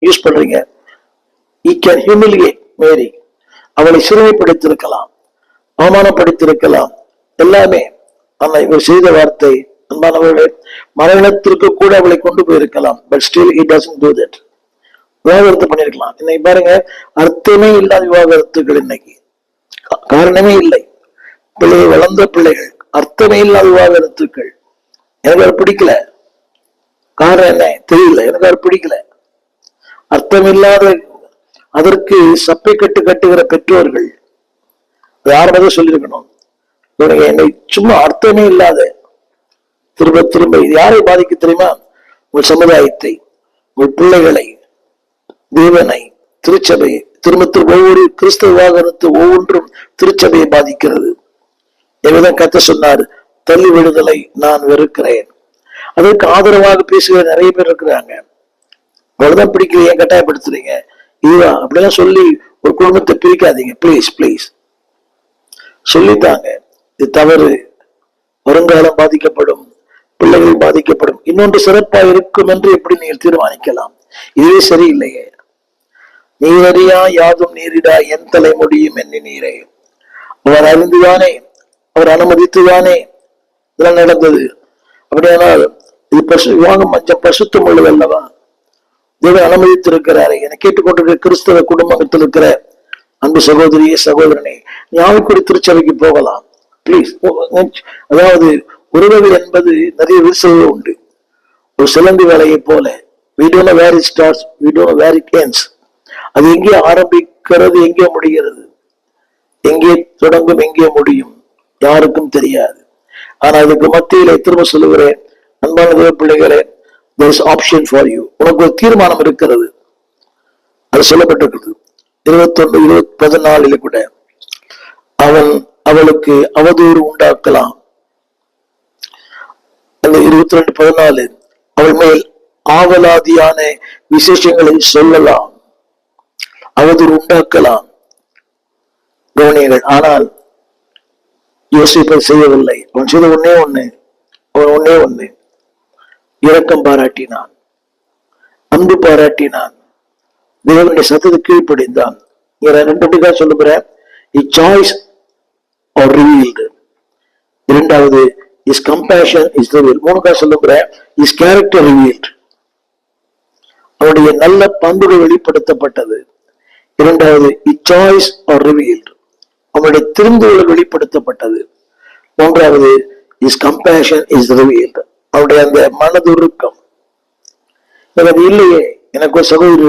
Use பண்றீங்க. He can humiliate Mary. அவளை சிறுமைப்படுத்திருக்கலாம், அவமானப்படுத்திருக்கலாம், எல்லாமே. ஆனா இவர் செய்த வார்த்தை, அன்பானவர்களே, மரணத்திற்கு கூட அவளை கொண்டு போயிருக்கலாம். But still he doesn't do that. விவாகரத்து பண்ணிருக்கலாம். இன்னைக்கு பாருங்க, அர்த்தமே இல்லாத விவாகரத்துகள் இன்னைக்கு, காரணமே இல்லை. பிள்ளைகள், வளர்ந்த பிள்ளைகள், அர்த்தமே இல்லாத விவாகரத்துக்கள். எனக்கு அது பிடிக்கல, காரணம் என்ன தெரியல, எனக்கு அது பிடிக்கல. அர்த்தம் இல்லாத, அதற்கு சப்பை கட்டுகிற பெற்றோர்கள் யாரும் சொல்லியிருக்கணும், என்னை சும்மா அர்த்தமே இல்லாத திரும்ப திரும்ப. இது யாரை பாதிக்க தெரியுமா? உங்கள் சமுதாயத்தை, உங்கள் பிள்ளைகளை, தேவனை, திருச்சபையை. திரும்ப ஒவ்வொரு கிறிஸ்தவ விவாகரத்து ஒவ்வொன்றும் திருச்சபையை பாதிக்கிறது. எனவேதான் கர்த்தர் சொன்னார், தள்ளி விடுதலை நான் வெறுக்கிறேன். அதற்கு ஆதரவாக பேசுகிற நிறைய பேர் இருக்கிறாங்க. அவ்வளவுதான் பிடிக்கல, ஏன் கட்டாயப்படுத்துறீங்க, இதுதான் அப்படிலாம் சொல்லி ஒரு குடும்பத்தை பிரிக்காதீங்க. பிளீஸ் பிளீஸ் சொல்லித்தாங்க, இது தவறு, வருங்காலம் பாதிக்கப்படும், பிள்ளைகள் பாதிக்கப்படும். இன்னொன்று சிறப்பா இருக்கும் என்று எப்படி நீங்கள் தீர்மானிக்கலாம்? இதுவே சரியில்லையே. நீரறியா யாதும் நீரிடா என் தலை முடியும் என்னி நீரே. அவர் அறிந்துதானே, அவர் அனுமதித்துதானே இதெல்லாம் நடந்தது. அப்படியானால் இது விவாகம் கொஞ்சம் பரிசுத்தம் உள்ளது அல்லவா? தேவன் அனுமதித்திருக்கிறாரே. என கேட்டுக்கொண்டிருக்கிற கிறிஸ்தவ குடும்பத்தில் இருக்கிற அன்பு சகோதரியே, சகோதரனே, ஞாபகக்கூடி திருச்சபைக்கு போகலாம் பிளீஸ். அதாவது உறவுகள் என்பது நிறைய விரிசல்கள் உண்டு. ஒரு சிலந்தி வேலையை போல, we don't know where it starts, we don't know where it ends. அது எங்கே ஆரம்பிக்கிறது, எங்கே முடிகிறது, எங்கே தொடங்கும், எங்கே முடியும், யாருக்கும் தெரியாது. ஆனா அதுக்கு மத்தியில திரும்ப சொல்லுகிறேன், அன்பான தேவ பிள்ளைகளே, there is option for you. உனக்கு ஒரு தீர்மானம் இருக்கிறது. அது சொல்லப்பட்டிருக்கிறது 21:14 கூட. அவன் அவளுக்கு அவதூறு உண்டாக்கலாம். அந்த 22:14 அவள் மேல் ஆவலாதியான விசேஷங்களை சொல்லலாம், அவதூறு உண்டாக்கலாம். கவனியங்கள். ஆனால் யோசிப்பை செய்யவில்லை. அவன் செய்த ஒன்னே ஒண்ணு, இரக்கம் பாராட்டினான், அன்பு பாராட்டினான், தேவனுடைய சத்தத்தை கீழ்ப்படிந்தான். ரெண்டு சொல்லுகிறேன், his choice or revealed. இரண்டாவது, his compassion is revealed. மூணாவது சொல்லுகிறேன், his character revealed. அவருடைய நல்ல பண்புகள் வெளிப்படுத்தப்பட்டது. இரண்டாவது, his choice or revealed. அவனுடைய திருந்துதல் வெளிப்படுத்தப்பட்டது. மூன்றாவது, his compassion is revealed. அவருடைய அந்த மனதுருக்கம். எனக்கு இல்லையே, எனக்கு ஒரு சகோதரி